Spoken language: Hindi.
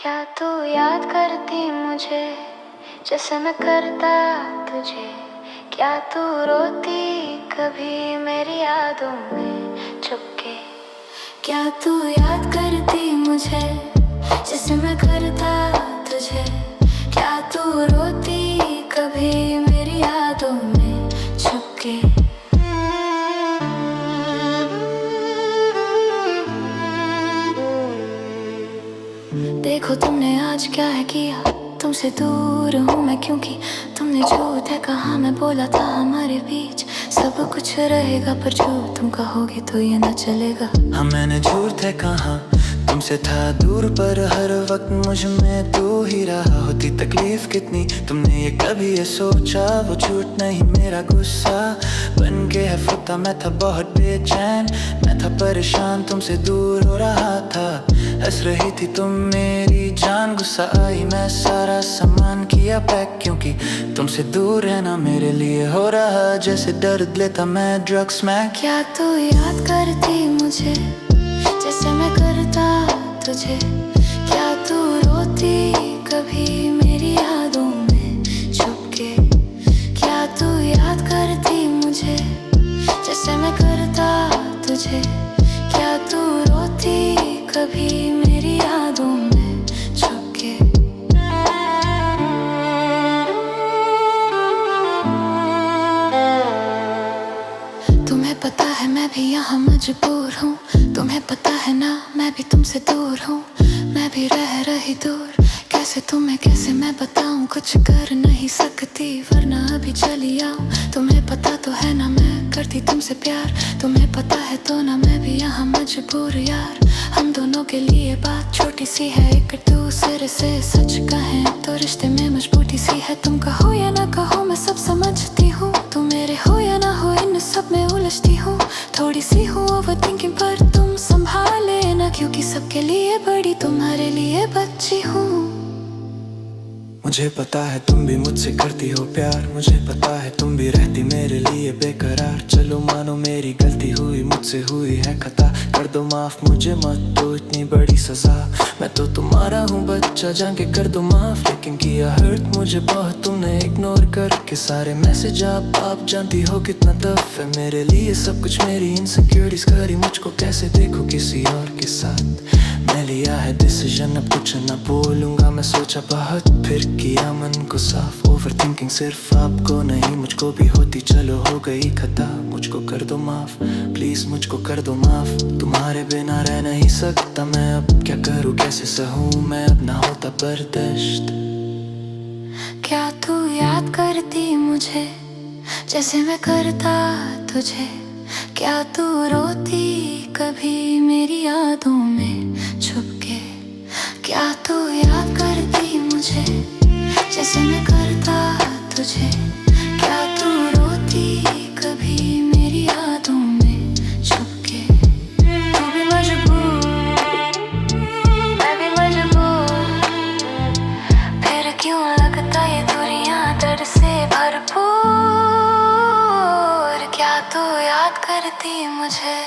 क्या तू याद करती मुझे जैसे मैं करता तुझे? क्या तू रोती कभी मेरी यादों में छुपके? क्या तू याद करती मुझे जैसे मैं करता तुझे? क्या तू रोती कभी मेरी यादों में छुपके? देखो तुमने आज क्या है किया, तुमसे दूर हूँ मैं क्योंकि तुमने झूठ है कहा। मैं बोला था हमारे बीच सब कुछ रहेगा, पर झूठ तुम कहोगे तो ये ना चलेगा। हाँ मैंने झूठ है कहा, तुमसे था दूर पर हर वक्त मुझ में तू ही रहा। होती तकलीफ कितनी तुमने ये कभी ये सोचा? वो झूठ नहीं मेरा गुस्सा बन के है फुता। मैं था बहुत बेचैन, मैं था परेशान, तुमसे दूर हो रहा था। हंस रही थी तुम मेरी जान, गुस्सा आई मैं सारा सामान किया पैक, क्योंकि तुमसे दूर रहना मेरे लिए हो रहा जैसे दर्द लेता मैं ड्रग्स में। क्या तू याद करती मुझे जैसे मैं करता तुझे? क्या तू रोती कभी मेरी यादों में छुपके? क्या तू याद करती मुझे जैसे मैं करता तुझे? क्या तू रोती कभी मेरी यादों में छुपके? तुम्हें पता है मैं भी यहाँ मजबूर हूँ, तुम्हें पता है ना मैं भी तुमसे दूर हूँ। मैं भी रह रही दूर, कैसे तुम्हें कैसे मैं बताऊँ? कुछ कर नहीं सकती वरना अभी चली आऊँ। तुम्हें पता तो है ना मैं करती तुमसे प्यार, तुम्हें पता है तो ना मैं भी यहाँ मजबूर यार। हम दोनों के लिए बात छोटी सी है, एक दूसरे से सच कहें तो रिश्ते में मजबूती सी है। तुम कहो या ना कहो मैं सब समझती हूँ, तुम मेरे हो या ना हो इन सब में उलझती हूँ। थोड़ी सी हूँ ओवरथिंकिंग पर तुम संभाले ना, क्योंकि सबके लिए बड़ी तुम्हारे लिए बच्ची हूँ। मुझे पता है तुम भी मुझसे करती हो प्यार, मुझे पता है तुम भी रहती मेरे लिए बेकरार। चलो मानो मेरी गलती हुई, मुझसे हुई है खता, कर दो माफ मुझे मत दो इतनी बड़ी सजा। मैं तो तुम्हारा हूँ बच्चा जान के कर दो माफ, लेकिन किया हर्ट मुझे बहुत तुमने इग्नोर करके सारे मैसेज। आप जानती हो कितना टफ है मेरे लिए सब कुछ, मेरी इनसिक्योरिटीज करी मुझको कैसे देखो किसी और के साथ। मैं लिया है डिसीजन अब कुछ न बोलूंगा मैं, सोचा बहुत फिर किया मन को साफ। ओवरथिंकिंग सिर्फ आपको नहीं मुझको भी होती, चलो हो गई खता मुझको कर दो माफ, प्लीज मुझको कर दो माफ। तुम्हारे बिना रह नहीं सकता मैं, अब क्या करूँ कैसे सहूँ मैं, अब ना होता बर्दाश्त। क्या तू याद करती मुझे जैसे मैं करता तुझे? क्या तू रोती कभी मेरी यादों में छुपके? क्या तू याद करती मुझे जैसे मैं करता तुझे? क्या तू रोती कभी मेरी यादों में छुपके? तू भी मजबूर मैं भी मजबूर, फिर क्यों लगता ये दूरियां दर्द से भरपूर? क्या तू याद करती मुझे?